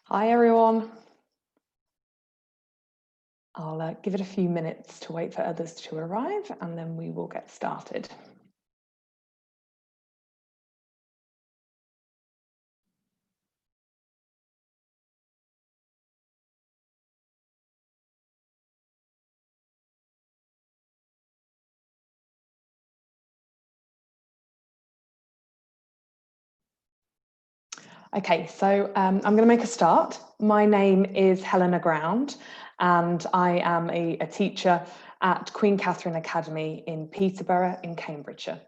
Hi everyone. I'll give it a few minutes to wait for others to arrive and then we will get started. Okay, so I'm going to make a start. My name is Helena Ground and I am a teacher at Queen Katharine Academy in Peterborough in Cambridgeshire.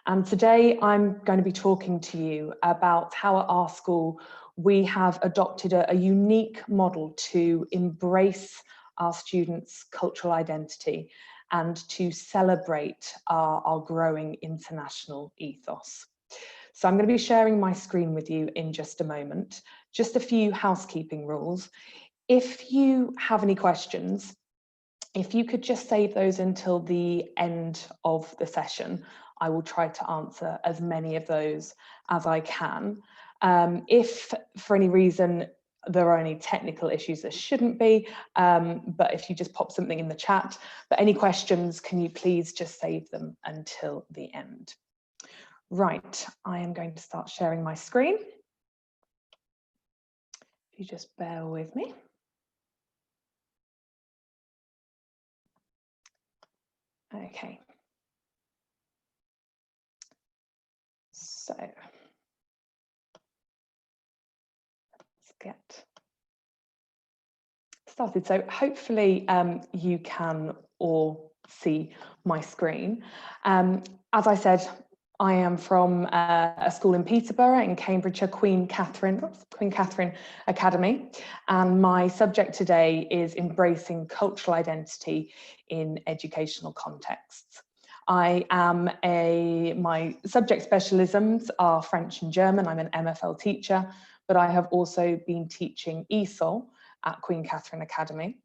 And today I'm going to be talking to you about how at our school we have adopted a unique model to embrace our students' cultural identity and to celebrate our growing international ethos. So I'm going to be sharing my screen with you in just a moment. Just a few housekeeping rules. If you have any questions, if you could just save those until the end of the session, I will try to answer as many of those as I can. If for any reason there are any technical issues, there shouldn't be, but if you just pop something in the chat. But any questions, can you please just save them until the end? Right, I am going to start sharing my screen. If you just bear with me. Okay. So let's get started. So hopefully you can all see my screen. As I said, I am from a school in Peterborough in Cambridgeshire, Queen Katharine Academy, and my subject today is embracing cultural identity in educational contexts. My subject specialisms are French and German. I'm an MFL teacher, but I have also been teaching ESOL at Queen Katharine Academy.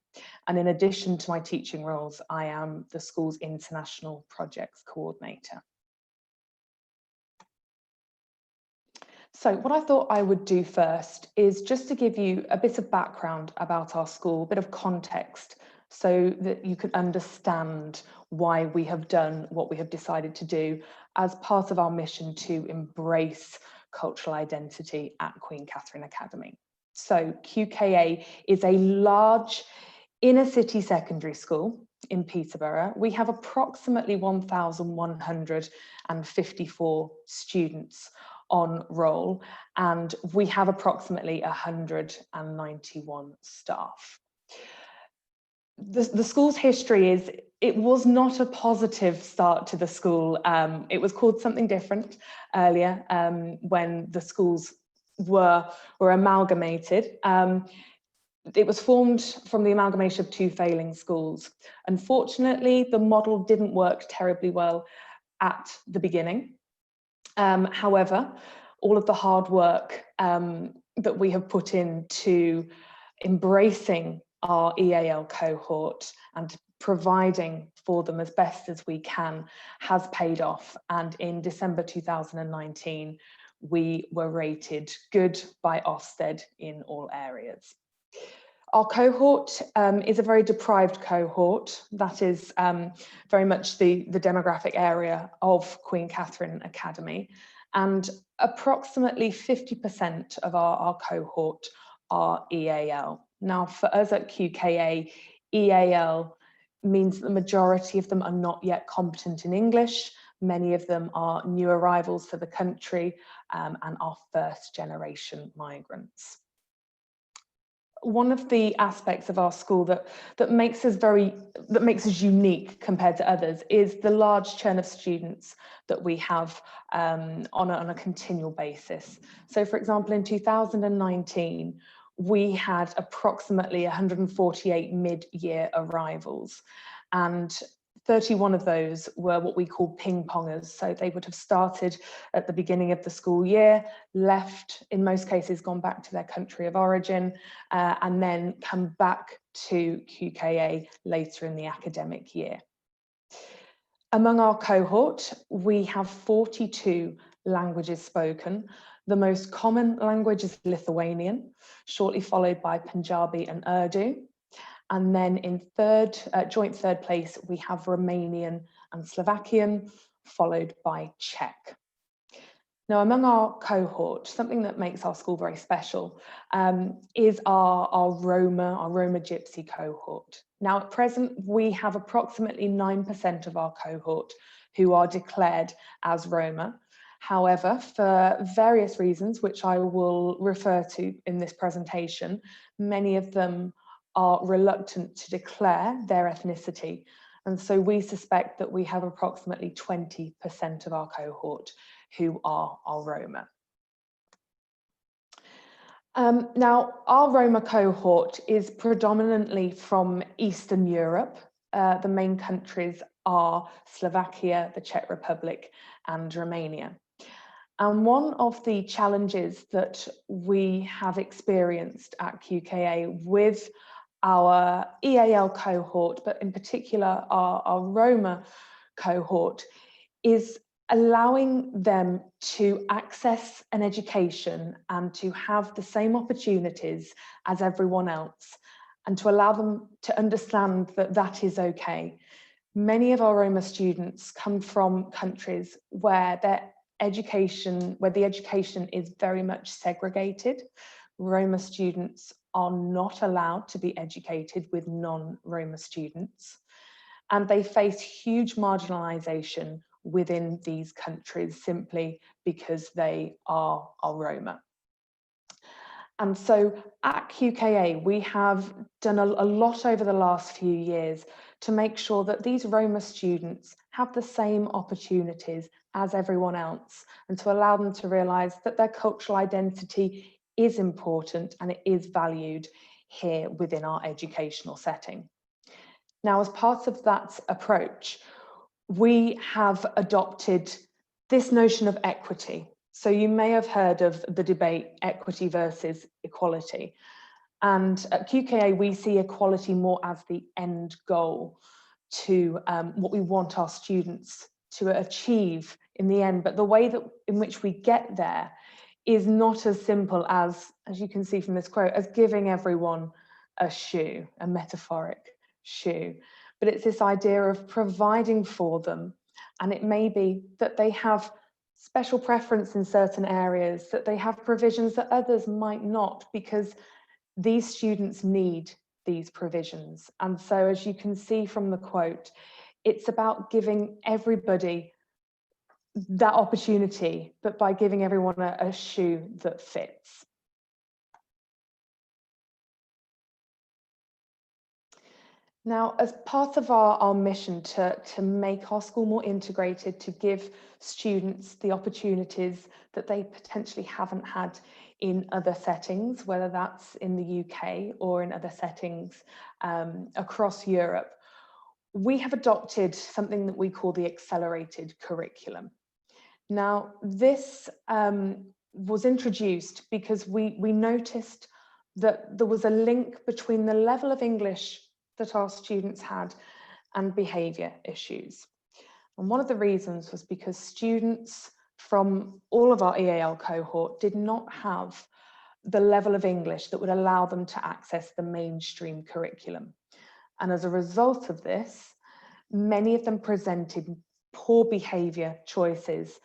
And in addition to my teaching roles, I am the school's international projects coordinator. So what I thought I would do first is just to give you a bit of background about our school, a bit of context, so that you can understand why we have done what we have decided to do as part of our mission to embrace cultural identity at Queen Katharine Academy. So QKA is a large inner city secondary school in Peterborough. We have approximately 1,154 students on roll, and we have approximately 191 staff. The school's history is, it was not a positive start to the school. It was called something different earlier when the schools were amalgamated. It was formed from the amalgamation of two failing schools. Unfortunately, the model didn't work terribly well at the beginning. However, all of the hard work that we have put into embracing our EAL cohort and providing for them as best as we can has paid off. And in December 2019, we were rated good by Ofsted in all areas. Our cohort is a very deprived cohort. That is very much the demographic area of Queen Katharine Academy. And approximately 50% of our cohort are EAL. Now, for us at QKA, EAL means the majority of them are not yet competent in English. Many of them are new arrivals to the country and are first generation migrants. One of the aspects of our school that makes us unique compared to others is the large churn of students that we have on a continual basis. So, for example, in 2019, we had approximately 148 mid-year arrivals, and 31 of those were what we call ping-pongers. So they would have started at the beginning of the school year, left, in most cases, gone back to their country of origin, and then come back to QKA later in the academic year. Among our cohort, we have 42 languages spoken. The most common language is Lithuanian, shortly followed by Punjabi and Urdu. And then in joint third place, we have Romanian and Slovakian, followed by Czech. Now, among our cohort, something that makes our school very special is our Roma Gypsy cohort. Now, at present, we have approximately 9% of our cohort who are declared as Roma. However, for various reasons, which I will refer to in this presentation, many of them are reluctant to declare their ethnicity. And so we suspect that we have approximately 20% of our cohort who are Roma. Now, our Roma cohort is predominantly from Eastern Europe. The main countries are Slovakia, the Czech Republic, and Romania. And one of the challenges that we have experienced at QKA with our EAL cohort, but in particular our Roma cohort, is allowing them to access an education and to have the same opportunities as everyone else, and to allow them to understand that that is okay. Many of our Roma students come from countries where the education is very much segregated. Roma students are not allowed to be educated with non-Roma students, and they face huge marginalisation within these countries simply because they are Roma. And so at QKA, we have done a lot over the last few years to make sure that these Roma students have the same opportunities as everyone else, and to allow them to realise that their cultural identity is important and it is valued here within our educational setting. Now, as part of that approach, we have adopted this notion of equity. So you may have heard of the debate equity versus equality. And at QKA, we see equality more as the end goal to what we want our students to achieve in the end. But the way in which we get there is not as simple as you can see from this quote, as giving everyone a shoe, a metaphoric shoe. But it's this idea of providing for them. And it may be that they have special preference in certain areas, that they have provisions that others might not, because these students need these provisions. And so, as you can see from the quote, it's about giving everybody that opportunity, but by giving everyone a shoe that fits. Now, as part of our mission to make our school more integrated, to give students the opportunities that they potentially haven't had in other settings, whether that's in the UK or in other settings across Europe, we have adopted something that we call the accelerated curriculum. Now, this was introduced because we noticed that there was a link between the level of English that our students had and behaviour issues. And one of the reasons was because students from all of our EAL cohort did not have the level of English that would allow them to access the mainstream curriculum. And as a result of this, many of them presented poor behaviour choices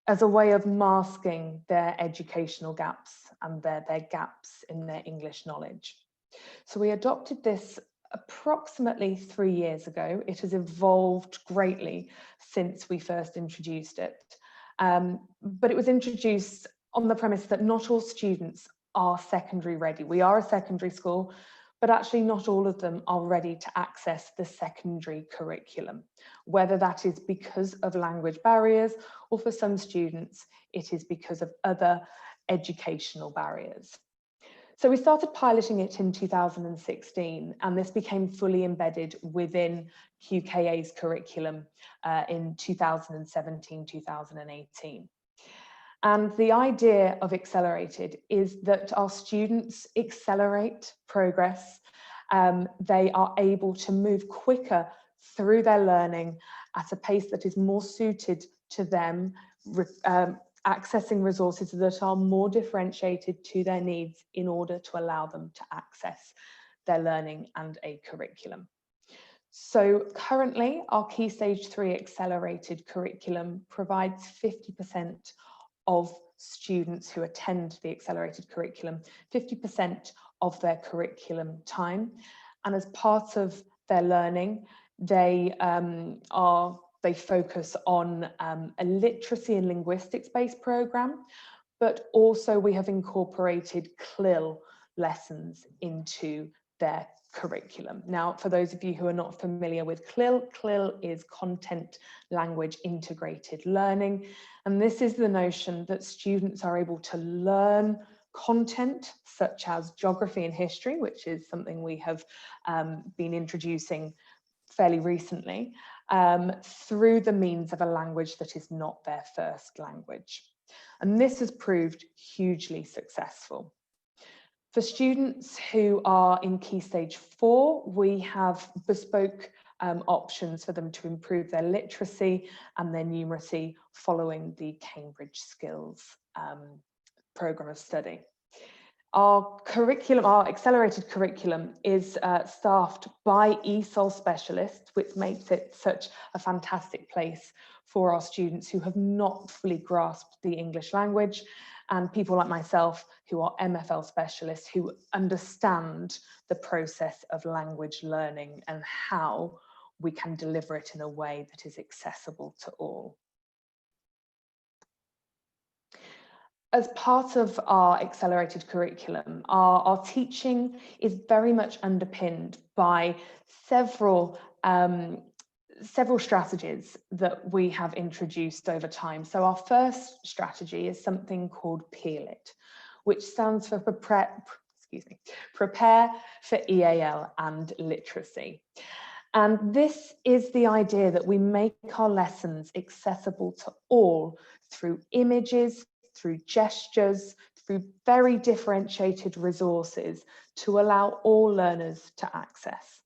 as a way of masking their educational gaps and their gaps in their English knowledge. So we adopted this approximately 3 years ago. It has evolved greatly since we first introduced it. But it was introduced on the premise that not all students are secondary ready. We are a secondary school, but actually not all of them are ready to access the secondary curriculum, whether that is because of language barriers, or for some students, it is because of other educational barriers. So we started piloting it in 2016, and this became fully embedded within QKA's curriculum in 2017, 2018. And the idea of accelerated is that our students accelerate progress. They are able to move quicker through their learning at a pace that is more suited to them, accessing resources that are more differentiated to their needs in order to allow them to access their learning and a curriculum. So currently, our Key Stage 3 accelerated curriculum provides 50% of students who attend the accelerated curriculum, 50% of their curriculum time. And as part of their learning, they focus on a literacy and linguistics-based program, but also we have incorporated CLIL lessons into their curriculum. Now, for those of you who are not familiar with CLIL, CLIL is Content Language Integrated Learning. And this is the notion that students are able to learn content such as geography and history, which is something we have been introducing fairly recently, through the means of a language that is not their first language. And this has proved hugely successful. For students who are in Key Stage 4, we have bespoke options for them to improve their literacy and their numeracy following the Cambridge Skills programme of study. Our curriculum, our accelerated curriculum, is staffed by ESOL specialists, which makes it such a fantastic place for our students who have not fully grasped the English language, and people like myself who are MFL specialists who understand the process of language learning and how we can deliver it in a way that is accessible to all. As part of our accelerated curriculum, our teaching is very much underpinned by several strategies that we have introduced over time. So our first strategy is something called Peel It, which stands for Prepare for EAL and Literacy. And this is the idea that we make our lessons accessible to all through images, through gestures, through very differentiated resources to allow all learners to access.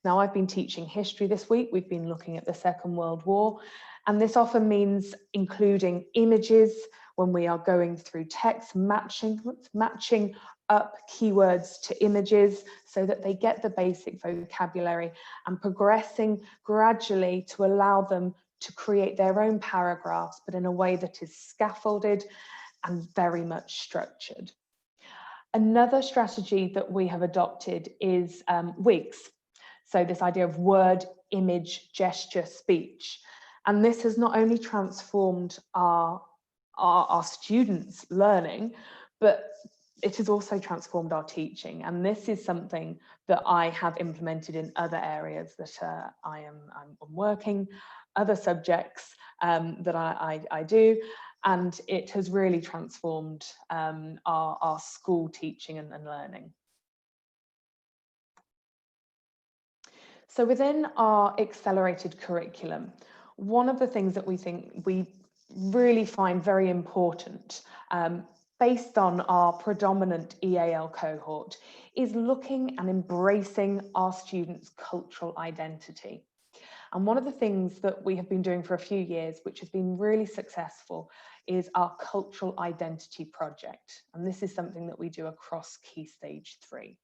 Now, I've been teaching history this week. We've been looking at the Second World War, and this often means including images when we are going through text, matching up keywords to images so that they get the basic vocabulary, and progressing gradually to allow them to create their own paragraphs, but in a way that is scaffolded and very much structured. Another strategy that we have adopted is WIGS. So this idea of word, image, gesture, speech. And this has not only transformed our students' learning, but it has also transformed our teaching. And this is something that I have implemented in other areas that I'm working, other subjects that I do. And it has really transformed our school teaching and learning. So within our accelerated curriculum, one of the things that we really find very important, based on our predominant EAL cohort, is looking and embracing our students' cultural identity. And one of the things that we have been doing for a few years, which has been really successful, is our cultural identity project. And this is something that we do across Key Stage 3.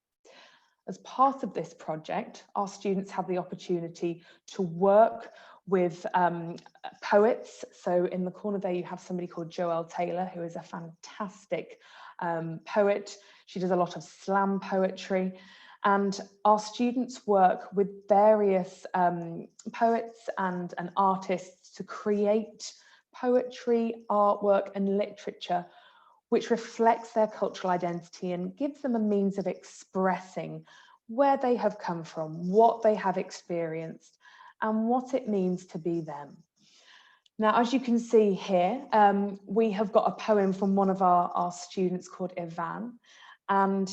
As part of this project, our students have the opportunity to work with poets. So in the corner there, you have somebody called Joelle Taylor, who is a fantastic poet. She does a lot of slam poetry. And our students work with various poets and artists to create poetry, artwork, and literature which reflects their cultural identity and gives them a means of expressing where they have come from, what they have experienced, and what it means to be them. Now, as you can see here, we have got a poem from one of our students called Ivan, and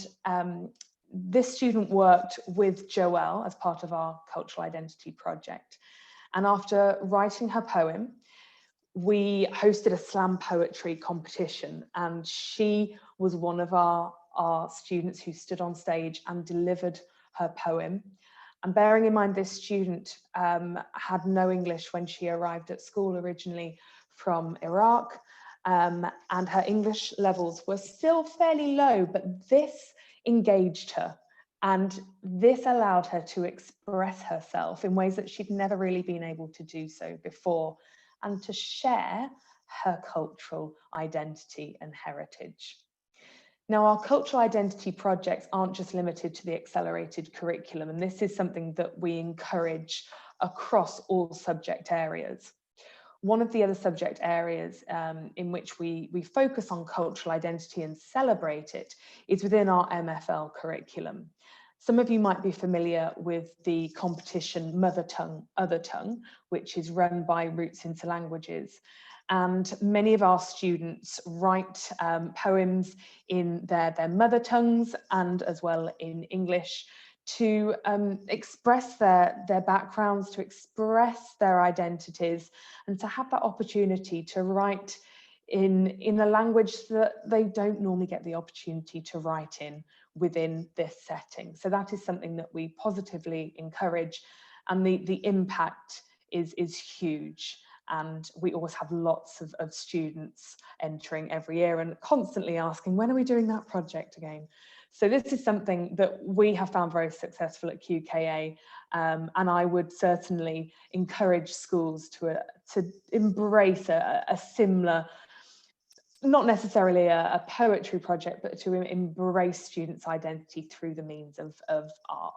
this student worked with Joelle as part of our cultural identity project. And after writing her poem, we hosted a slam poetry competition, and she was one of our students who stood on stage and delivered her poem. And bearing in mind this student had no English when she arrived at school, originally from Iraq, and her English levels were still fairly low, but this engaged her. And this allowed her to express herself in ways that she'd never really been able to do so before, and to share her cultural identity and heritage. Now, our cultural identity projects aren't just limited to the accelerated curriculum, and this is something that we encourage across all subject areas. One of the other subject areas in which we focus on cultural identity and celebrate it is within our MFL curriculum. Some of you might be familiar with the competition Mother Tongue, Other Tongue, which is run by Roots into Languages. And many of our students write poems in their mother tongues and as well in English to express their backgrounds, to express their identities, and to have that opportunity to write in a language that they don't normally get the opportunity to write in within this setting. So that is something that we positively encourage, and the impact is huge. And we always have lots of students entering every year and constantly asking, when are we doing that project again? So this is something that we have found very successful at QKA, and I would certainly encourage schools to embrace a similar, not necessarily a poetry project, but to embrace students' identity through the means of art.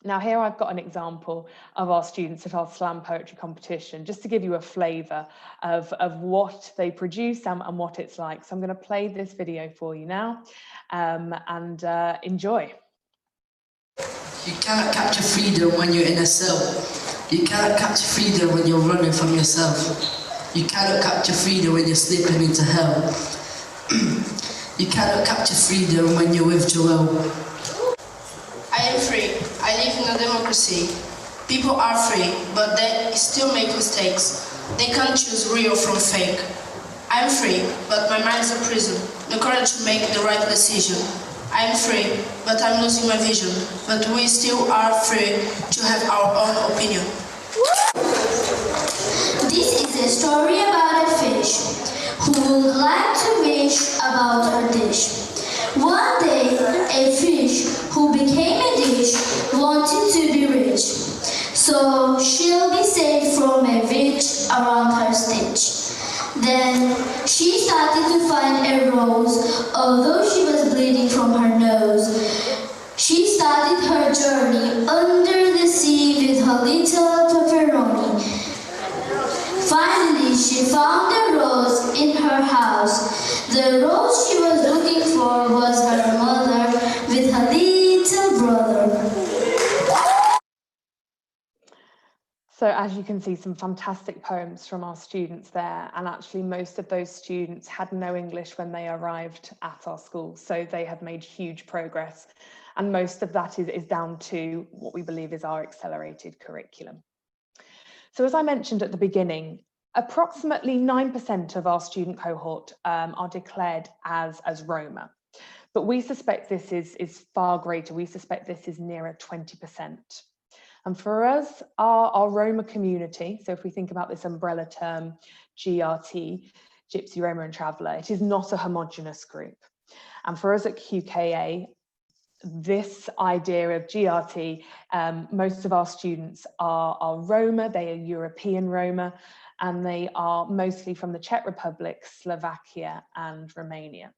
Now here I've got an example of our students at our slam poetry competition, just to give you a flavour of what they produce and what it's like. So I'm going to play this video for you now, and enjoy. You cannot capture freedom when you're in a cell. You cannot capture freedom when you're running from yourself. You cannot capture freedom when you're slipping into hell. You cannot capture freedom when you're with Joel. I am free. I live in a democracy. People are free, but they still make mistakes. They can't choose real from fake. I am free, but my mind is a prison. No courage to make the right decision. I am free, but I'm losing my vision. But we still are free to have our own opinion. This is a story about a fish who would like to wish about her dish. One day, a fish who became a dish wanted to be rich, so she'll be saved from a witch around her stitch. Then she started to find a rose, although she was bleeding from her nose. She started her journey under the sea with her little pepperoni. Finally, she found a rose in her house. The rose she was looking for was her mother with her little brother. So as you can see, some fantastic poems from our students there, and actually most of those students had no English when they arrived at our school, so they have made huge progress, and most of that is down to what we believe is our accelerated curriculum. So as I mentioned at the beginning, approximately 9% of our student cohort are declared as Roma, but we suspect this is far greater. We suspect this is nearer 20%. And for us, our Roma community, so if we think about this umbrella term, GRT, Gypsy, Roma and Traveller, it is not a homogenous group. And for us at QKA, this idea of GRT, most of our students are Roma, they are European Roma, and they are mostly from the Czech Republic, Slovakia and Romania.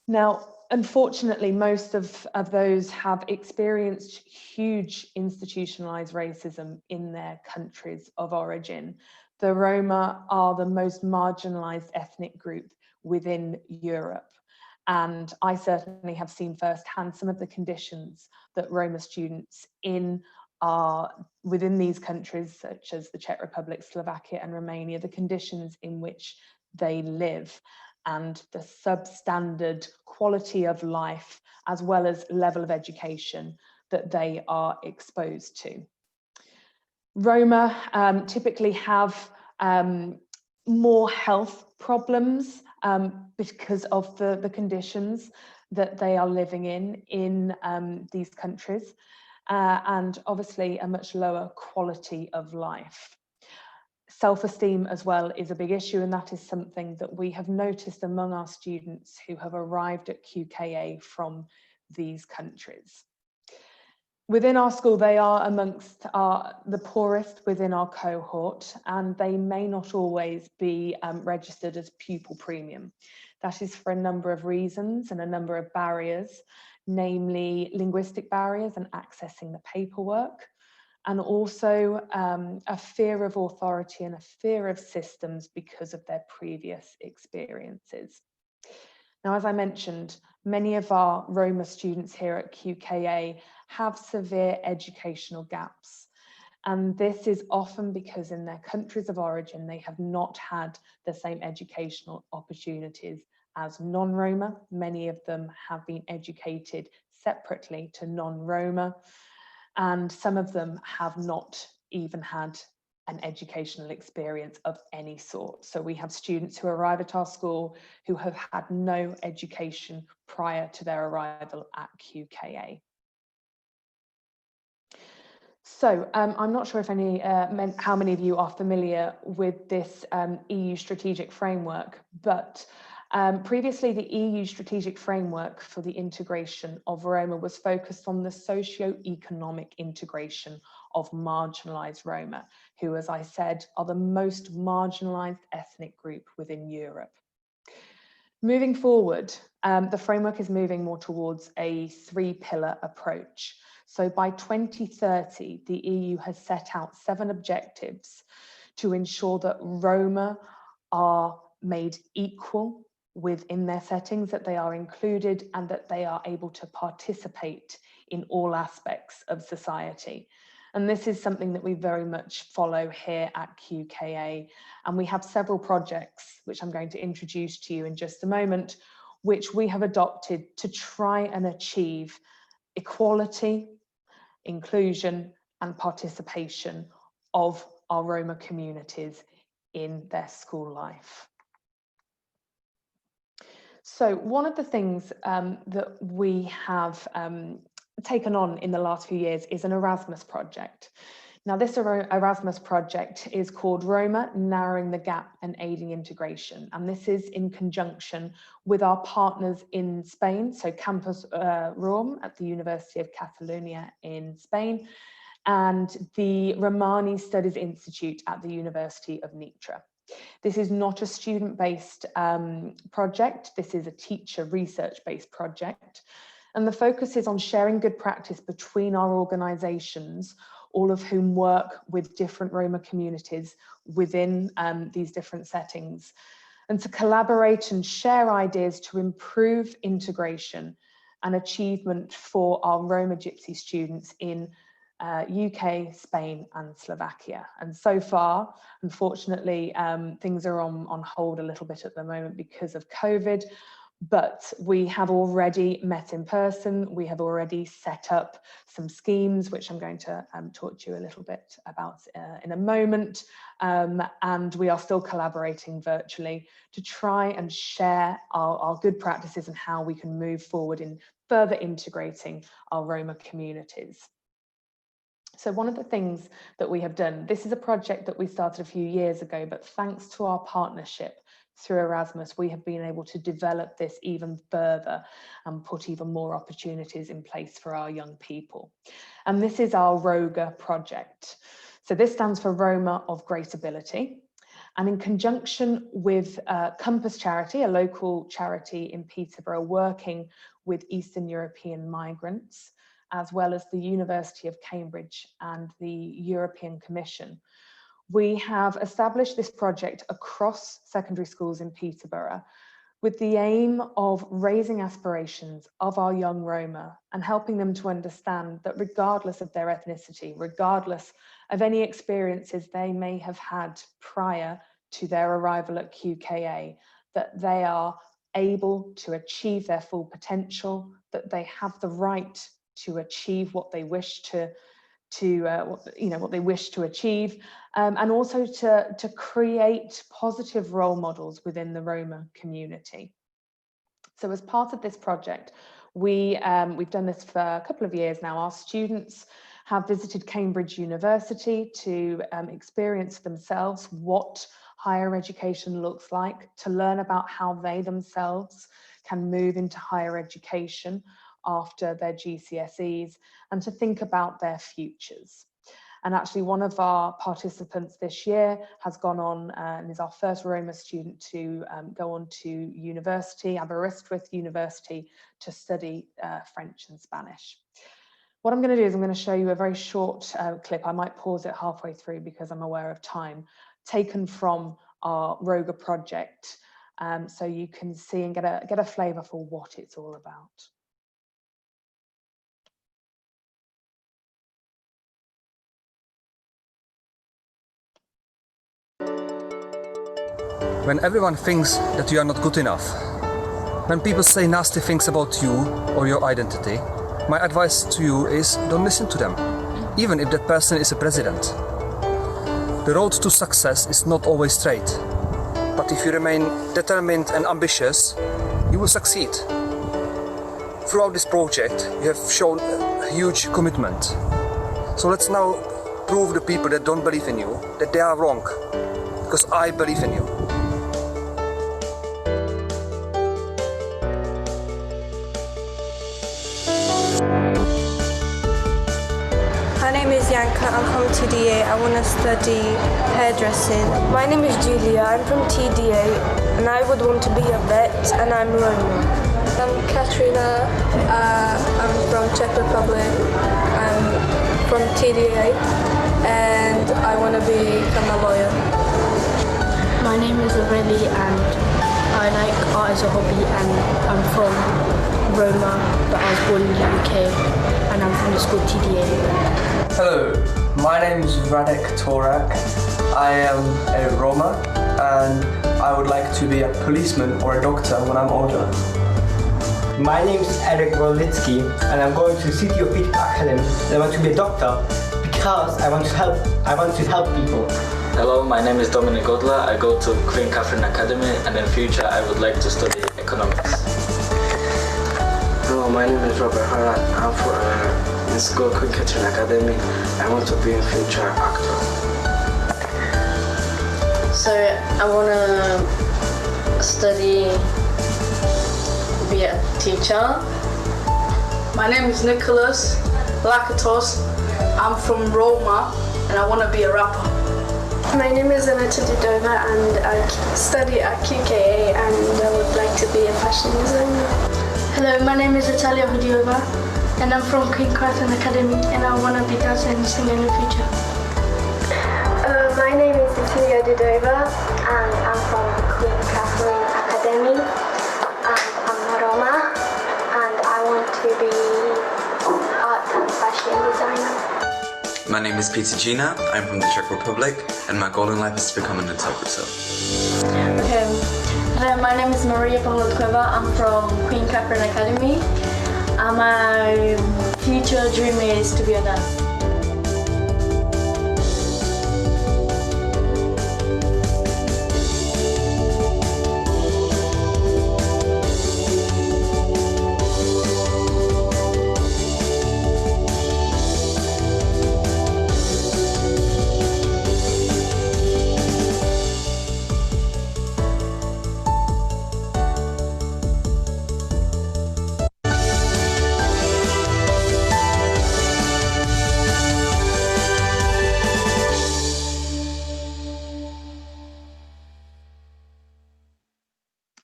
Now, unfortunately, most of those have experienced huge institutionalized racism in their countries of origin. The Roma are the most marginalized ethnic group within Europe. And I certainly have seen firsthand some of the conditions that Roma students within these countries, such as the Czech Republic, Slovakia and Romania, the conditions in which they live, and the substandard quality of life, as well as level of education that they are exposed to. Roma typically have more health problems because of the conditions that they are living in these countries, and obviously a much lower quality of life. Self-esteem as well is a big issue, and that is something that we have noticed among our students who have arrived at QKA from these countries. Within our school, they are amongst the poorest within our cohort, and they may not always be registered as pupil premium. That is for a number of reasons and a number of barriers, namely linguistic barriers and accessing the paperwork, and also a fear of authority and a fear of systems because of their previous experiences. Now, as I mentioned, many of our Roma students here at QKA have severe educational gaps. And this is often because in their countries of origin, they have not had the same educational opportunities as non-Roma. Many of them have been educated separately to non-Roma, and some of them have not even had an educational experience of any sort. So we have students who arrive at our school who have had no education prior to their arrival at QKA. So I'm not sure if how many of you are familiar with this EU strategic framework, but previously the EU strategic framework for the integration of Roma was focused on the socio-economic integration of marginalised Roma, who, as I said, are the most marginalised ethnic group within Europe. Moving forward, the framework is moving more towards a three-pillar approach. So by 2030, the EU has set out 7 objectives to ensure that Roma are made equal within their settings, that they are included and that they are able to participate in all aspects of society. And this is something that we very much follow here at QKA. And we have several projects, which I'm going to introduce to you in just a moment, which we have adopted to try and achieve equality, inclusion and participation of our Roma communities in their school life. So one of the things that we have taken on in the last few years is an Erasmus project. Now, this Erasmus project is called Roma, Narrowing the Gap and Aiding Integration. And this is in conjunction with our partners in Spain, so Campus Roma at the University of Catalonia in Spain, and the Romani Studies Institute at the University of Nitra. This is not a student-based project. This is a teacher research-based project. And the focus is on sharing good practice between our organisations, all of whom work with different Roma communities within these different settings, and to collaborate and share ideas to improve integration and achievement for our Roma Gypsy students in UK, Spain and Slovakia. And so far, unfortunately, things are on hold a little bit at the moment because of COVID, but we have already met in person. We have already set up some schemes, which I'm going to talk to you a little bit about in a moment. And we are still collaborating virtually to try and share our good practices and how we can move forward in further integrating our Roma communities. So one of the things that we have done, this is a project that we started a few years ago, but thanks to our partnership through Erasmus, we have been able to develop this even further and put even more opportunities in place for our young people. And this is our ROGA project. So this stands for Roma of Great Ability. And in conjunction with Compass Charity, a local charity in Peterborough working with Eastern European migrants, as well as the University of Cambridge and the European Commission, we have established this project across secondary schools in Peterborough with the aim of raising aspirations of our young Roma and helping them to understand that regardless of their ethnicity, regardless of any experiences they may have had prior to their arrival at QKA, that they are able to achieve their full potential, that they have the right to achieve what they wish to what they wish to achieve, and also to create positive role models within the Roma community. So as part of this project, we've done this for a couple of years now. Our students have visited Cambridge University to experience themselves what higher education looks like, to learn about how they themselves can move into higher education after their GCSEs, and to think about their futures. And actually one of our participants this year has gone on and is our first Roma student to go on to university, Aberystwyth University, to study French and Spanish. What I'm going to do is I'm going to show you a very short clip. I might pause it halfway through because I'm aware of time, taken from our Roga project, so you can see and get a flavour for what it's all about. When everyone thinks that you are not good enough, when people say nasty things about you or your identity, my advice to you is don't listen to them, even if that person is a president. The road to success is not always straight, but if you remain determined and ambitious, you will succeed. Throughout this project, you have shown a huge commitment. So let's now prove the people that don't believe in you that they are wrong, because I believe in you. My name is Yanka, I'm from TDA. I want to study hairdressing. My name is Julia, I'm from TDA and I would want to be a vet and I'm Roma. I'm Katharine, I'm from Czech Republic. I'm from TDA and I want to become a lawyer. My name is Aurelie and I like art as a hobby and I'm from Roma, but I was born in the UK and I'm from the school TDA. Hello, my name is Radek Torak. I am a Roma and I would like to be a policeman or a doctor when I'm older. My name is Eric Wolitsky and I'm going to the City of Peterborough Academy and I want to be a doctor because I want to help people. Hello, my name is Dominic Godla. I go to Queen Katharine Academy and in future I would like to study economics. Hello, my name is Robert Harat. I'm in school Queen Katharine Academy. I want to be a future actor. So I want to study, be a teacher. My name is Nicholas Lakatos. I'm from Roma and I want to be a rapper. My name is Aneta Dudova and I study at QKA and I would like to be a fashion designer. Hello, my name is Natalia Hudiova and I'm from Queen Katharine Academy and I want to be dancing and singing in the future. My name is Cecilia Dudova and I'm from Queen Katharine Academy and I'm a Roma and I want to be art and fashion designer. My name is Peter Gina, I'm from the Czech Republic and my goal in life is to become an interpreter. Okay, hello, my name is Maria Pavlotkova, I'm from Queen Katharine Academy and my future dream is to be a nurse.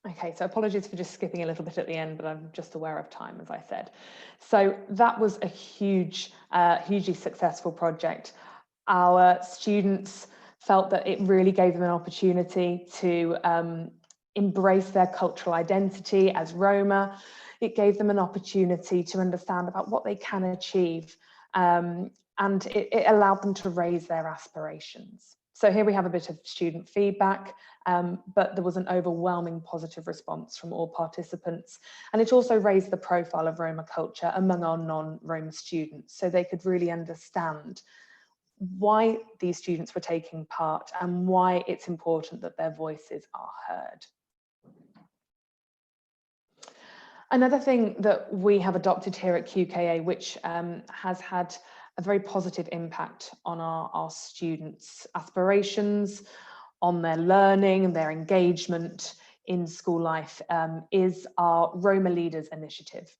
Okay, so apologies for just skipping a little bit at the end, but I'm just aware of time, as I said. So that was a hugely successful project. Our students felt that it really gave them an opportunity to embrace their cultural identity as Roma. It gave them an opportunity to understand about what they can achieve, and it allowed them to raise their aspirations. So here we have a bit of student feedback, but there was an overwhelming positive response from all participants. And it also raised the profile of Roma culture among our non-Roma students, so they could really understand why these students were taking part and why it's important that their voices are heard. Another thing that we have adopted here at QKA, which has had a very positive impact on our students' aspirations, on their learning and their engagement in school life, is our Roma Leaders Initiative.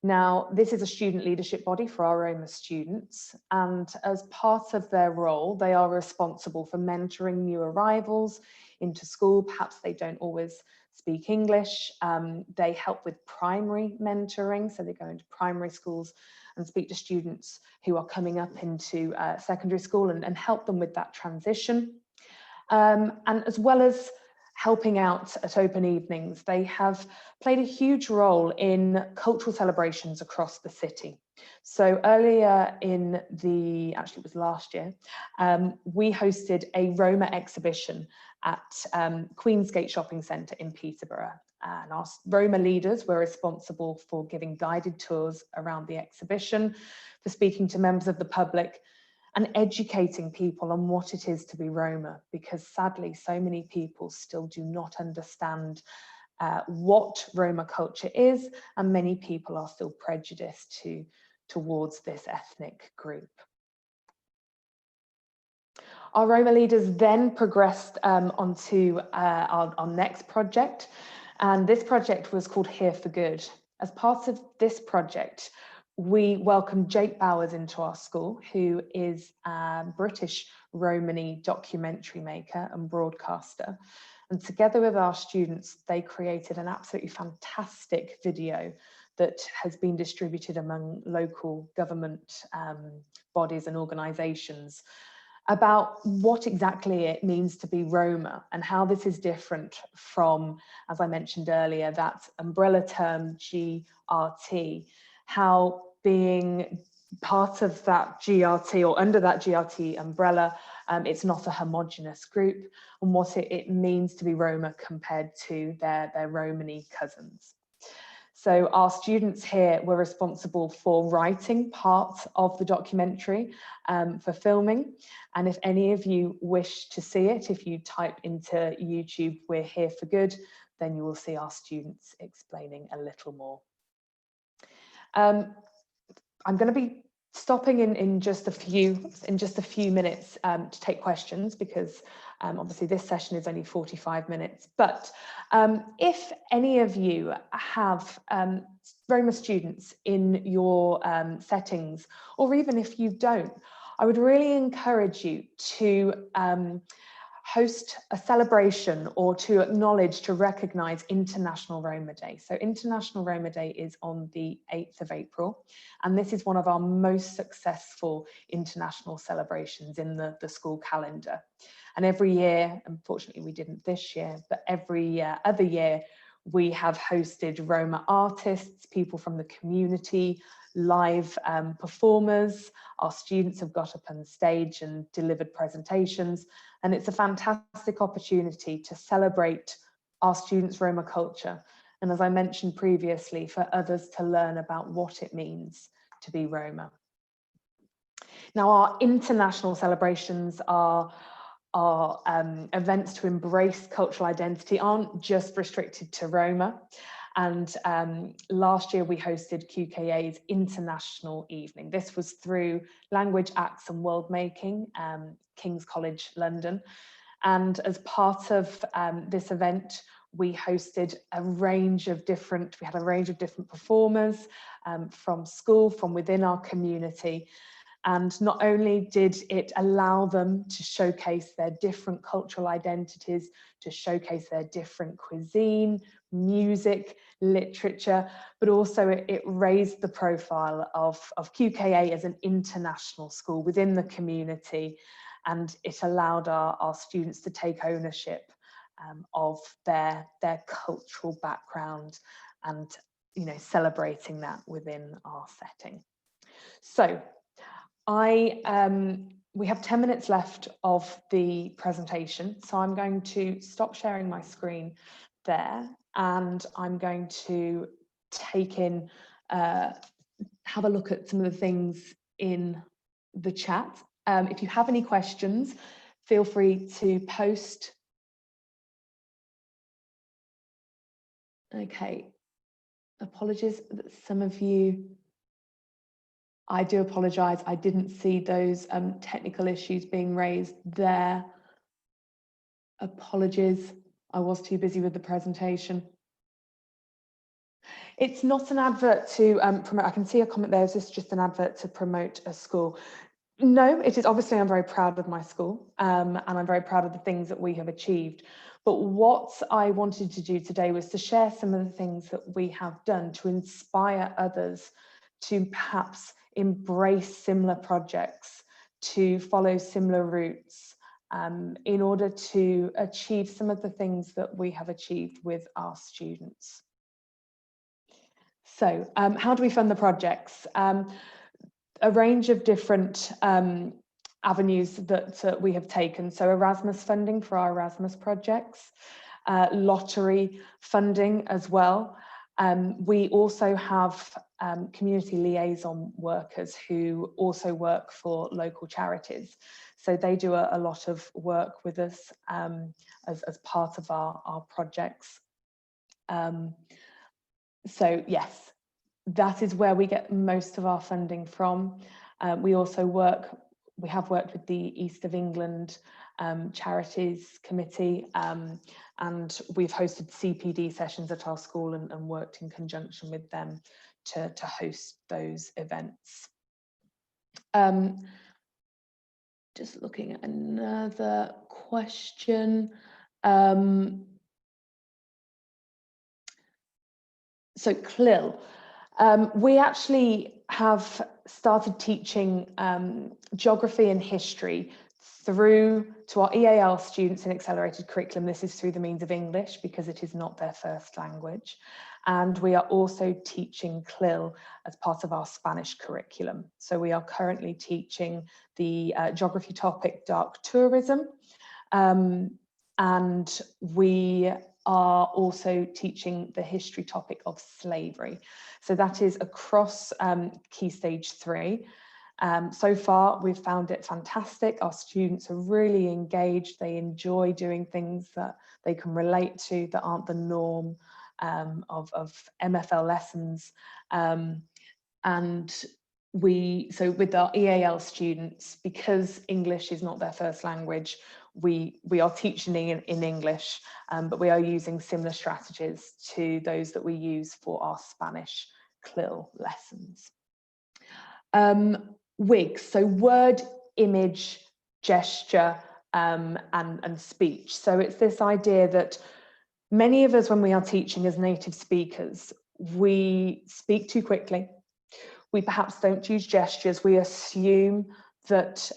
Now, this is a student leadership body for our Roma students, and as part of their role, they are responsible for mentoring new arrivals into school. Perhaps they don't always speak English. They help with primary mentoring, so they go into primary schools and speak to students who are coming up into secondary school and help them with that transition. And as well as helping out at open evenings, they have played a huge role in cultural celebrations across the city. So earlier actually it was last year, we hosted a Roma exhibition at Queensgate Shopping Centre in Peterborough. And our Roma leaders were responsible for giving guided tours around the exhibition, for speaking to members of the public, and educating people on what it is to be Roma, because sadly so many people still do not understand what Roma culture is, and many people are still prejudiced towards this ethnic group. Our Roma leaders then progressed onto our next project, and this project was called Here for Good. As part of this project, we welcomed Jake Bowers into our school, who is a British Romani documentary maker and broadcaster. And together with our students, they created an absolutely fantastic video that has been distributed among local government bodies and organisations about what exactly it means to be Roma and how this is different from, as I mentioned earlier, that umbrella term GRT, how being part of that GRT or under that GRT umbrella, it's not a homogenous group, and what it means to be Roma compared to their Romani cousins. So our students here were responsible for writing part of the documentary, for filming. And if any of you wish to see it, if you type into YouTube, "We're Here for Good," then you will see our students explaining a little more. I'm going to be stopping in just a few minutes to take questions, because obviously this session is only 45 minutes. But if any of you have Roma students in your settings, or even if you don't, I would really encourage you to host a celebration or to acknowledge, to recognise International Roma Day. So International Roma Day is on the 8th of April, and this is one of our most successful international celebrations in the school calendar. And every year, unfortunately we didn't this year, but every other year, we have hosted Roma artists, people from the community, live performers. Our students have got up on stage and delivered presentations, and it's a fantastic opportunity to celebrate our students' Roma culture, and as I mentioned previously, for others to learn about what it means to be Roma. Now, our international celebrations are events to embrace cultural identity, aren't just restricted to Roma. And last year we hosted QKA's International Evening. This was through Language, Acts and World Making, King's College London. And as part of this event, we hosted a range of different performers from school, from within our community. And not only did it allow them to showcase their different cultural identities, to showcase their different cuisine, music, literature, but also it raised the profile of QKA as an international school within the community, and it allowed our students to take ownership of their cultural background and, you know, celebrating that within our setting. So we have 10 minutes left of the presentation, so I'm going to stop sharing my screen there, and I'm going to take in, have a look at some of the things in the chat. If you have any questions, feel free to post. Okay, apologies that some of you I do apologise, I didn't see those technical issues being raised there. Apologies, I was too busy with the presentation. It's not an advert to promote. I can see a comment there. Is this just an advert to promote a school? No, it is. Obviously, I'm very proud of my school and I'm very proud of the things that we have achieved. But what I wanted to do today was to share some of the things that we have done to inspire others to perhaps embrace similar projects, to follow similar routes, in order to achieve some of the things that we have achieved with our students. So how do we fund the projects? A range of different avenues that we have taken. So Erasmus funding for our Erasmus projects, lottery funding as well. We also have community liaison workers who also work for local charities. So they do a lot of work with us as part of our projects. So yes, that is where we get most of our funding from. We also have worked with the East of England Charities Committee, and we've hosted CPD sessions at our school and worked in conjunction with them to host those events. Just looking at another question. So CLIL, we actually have started teaching geography and history through to our EAL students in accelerated curriculum. This is through the means of English because it is not their first language. And we are also teaching CLIL as part of our Spanish curriculum. So we are currently teaching the geography topic, dark tourism, and we are also teaching the history topic of slavery. So that is across Key Stage 3. So far, we've found it fantastic. Our students are really engaged. They enjoy doing things that they can relate to that aren't the norm of MFL lessons. So with our EAL students, because English is not their first language, we are teaching in English, but we are using similar strategies to those that we use for our Spanish CLIL lessons. WIGS, so word, image, gesture, and speech. So it's this idea that many of us, when we are teaching as native speakers, we speak too quickly. We perhaps don't use gestures. We assume that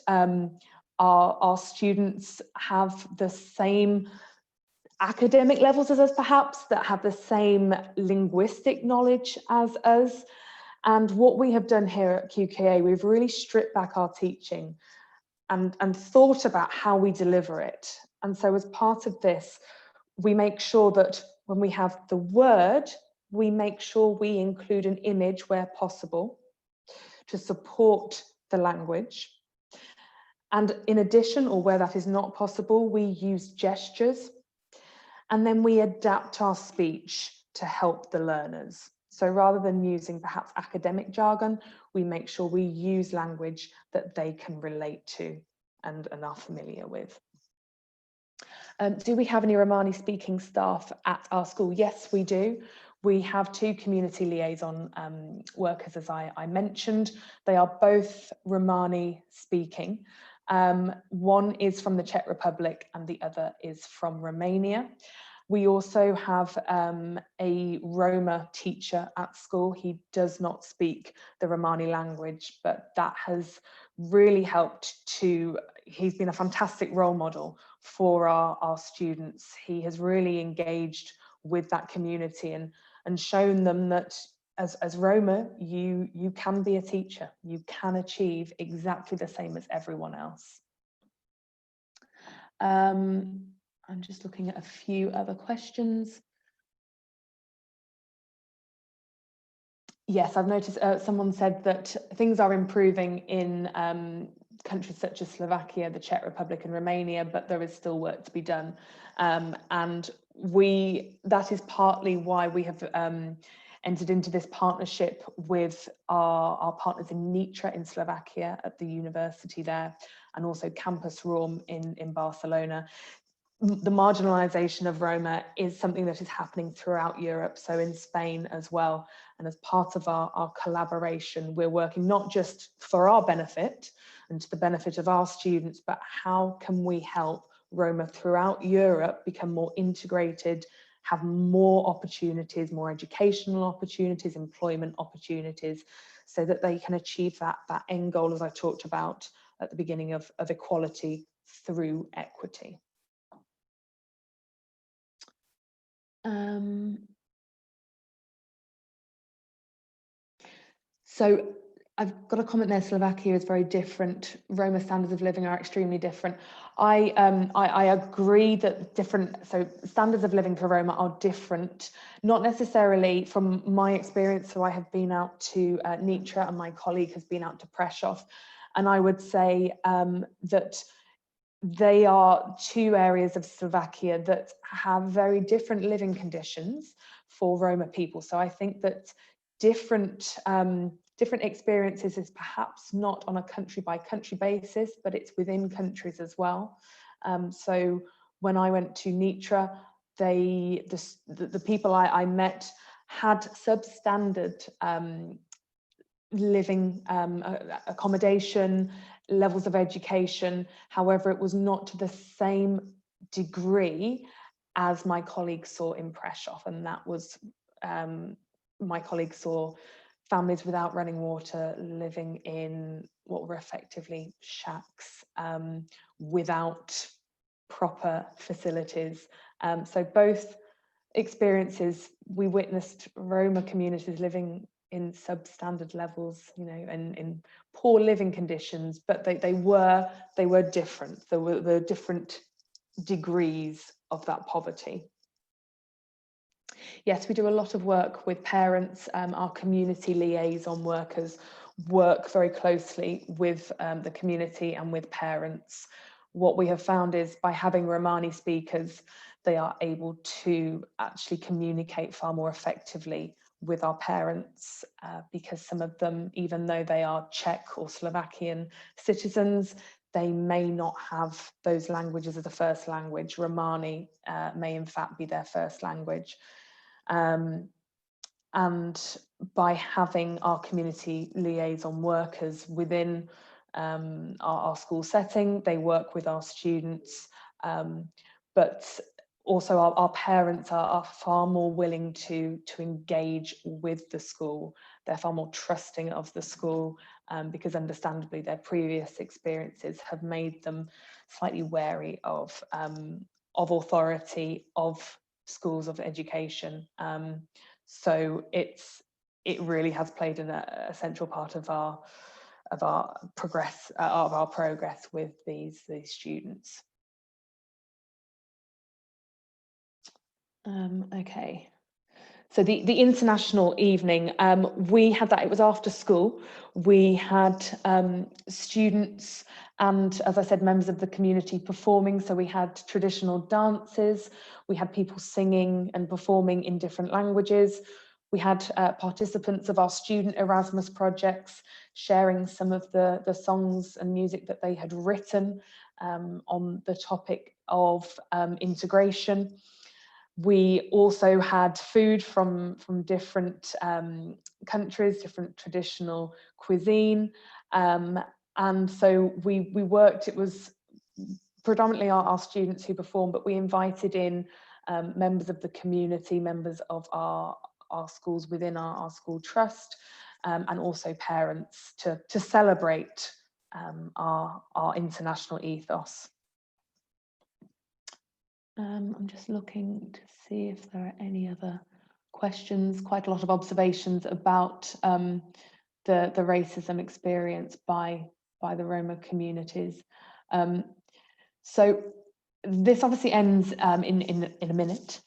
our students have the same academic levels as us, perhaps, that have the same linguistic knowledge as us. And what we have done here at QKA, we've really stripped back our teaching and thought about how we deliver it. And so as part of this, we make sure that when we have the word, we make sure we include an image where possible to support the language. And in addition, or where that is not possible, we use gestures, and then we adapt our speech to help the learners. So rather than using perhaps academic jargon, we make sure we use language that they can relate to and are familiar with. Do we have any Romani speaking staff at our school? Yes, we do. We have 2 community liaison workers, as I mentioned. They are both Romani speaking. One is from the Czech Republic and the other is from Romania. We also have a Roma teacher at school. He does not speak the Romani language, but that has really helped he's been a fantastic role model for our students. He has really engaged with that community and shown them that as Roma, you can be a teacher. You can achieve exactly the same as everyone else. I'm just looking at a few other questions. Yes, I've noticed someone said that things are improving in countries such as Slovakia, the Czech Republic and Romania, but there is still work to be done. And that is partly why we have entered into this partnership with our partners in Nitra in Slovakia at the university there, and also Campus Roma in Barcelona. The marginalisation of Roma is something that is happening throughout Europe, so in Spain as well. And as part of our collaboration, we're working not just for our benefit and to the benefit of our students, but how can we help Roma throughout Europe become more integrated, have more opportunities, more educational opportunities, employment opportunities, so that they can achieve that end goal, as I talked about at the beginning, of equality through equity. So I've got a comment there, Slovakia is very different. Roma standards of living are extremely different. I agree that so standards of living for Roma are different, not necessarily from my experience. So I have been out to Nitra and my colleague has been out to Prešov. And I would say that they are two areas of Slovakia that have very different living conditions for Roma people. So I think that different experiences is perhaps not on a country by country basis, but it's within countries as well. So when I went to Nitra, the people I met had substandard living accommodation, levels of education. However, it was not to the same degree as my colleague saw in Prešov, and that was my colleague saw families without running water living in what were effectively shacks without proper facilities. So both experiences, we witnessed Roma communities living in substandard levels, you know, and in poor living conditions, but they were different. There were different degrees of that poverty. Yes, we do a lot of work with parents. Our community liaison workers work very closely with the community and with parents. What we have found is by having Romani speakers, they are able to actually communicate far more effectively with our parents, because some of them, even though they are Czech or Slovakian citizens, they may not have those languages as a first language. Romani may in fact be their first language. And by having our community liaison workers within our school setting, they work with our students, but also our parents are far more willing to engage with the school. They're far more trusting of the school, because understandably their previous experiences have made them slightly wary of authority, of schools, of education. So it really has played a central part of our progress with these students. Okay, so the international evening, we had that, it was after school. We had students and, as I said, members of the community performing. So we had traditional dances, we had people singing and performing in different languages. We had participants of our student Erasmus projects sharing some of the songs and music that they had written on the topic of integration. We also had food from different countries, different traditional cuisine. And so we worked, it was predominantly our students who performed, but we invited in members of the community, members of our schools within our school trust, and also parents to celebrate our international ethos. I'm just looking to see if there are any other questions. Quite a lot of observations about the racism experienced by the Roma communities. So this obviously ends in a minute.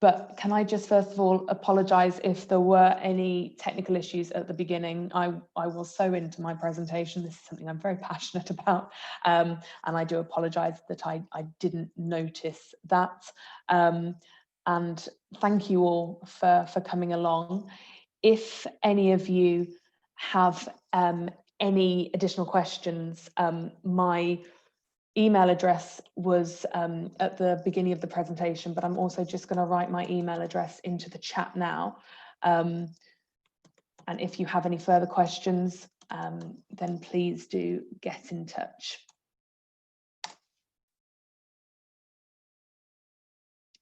But can I just first of all apologise if there were any technical issues at the beginning. I was so into my presentation. This is something I'm very passionate about, and I do apologise that I didn't notice that. and thank you all for coming along. If any of you have any additional questions, my email address was at the beginning of the presentation, but I'm also just going to write my email address into the chat now. And if you have any further questions, then please do get in touch.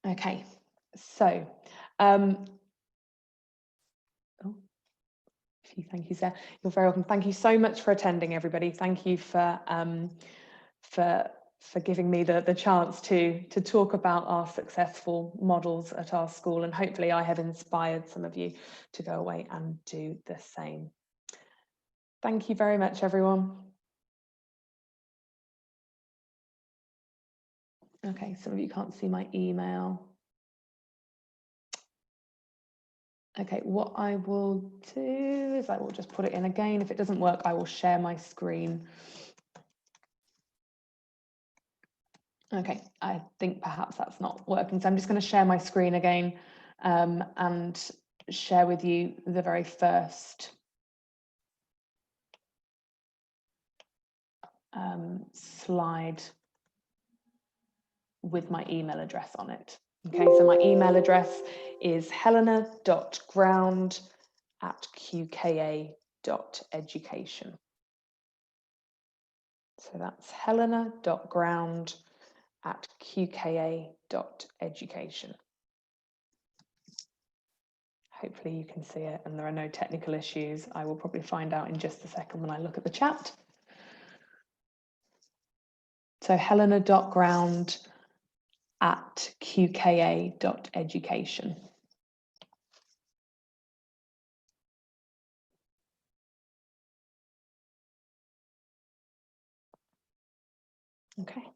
Okay, so thank you, Sarah. You're very welcome. Thank you so much for attending, everybody. Thank you for giving me the chance to talk about our successful models at our school, and hopefully I have inspired some of you to go away and do the same. Thank you very much, everyone. Okay, some of you can't see my email. Okay, what I will do is I will just put it in again. If it doesn't work, I will share my screen. Okay, I think perhaps that's not working. So I'm just going to share my screen again and share with you the very first slide with my email address on it. Okay, so my email address is helena.ground@qka.education. So that's helena.ground@qka.education. Hopefully you can see it and there are no technical issues. I will probably find out in just a second when I look at the chat. So helena.ground@qka.education. Okay.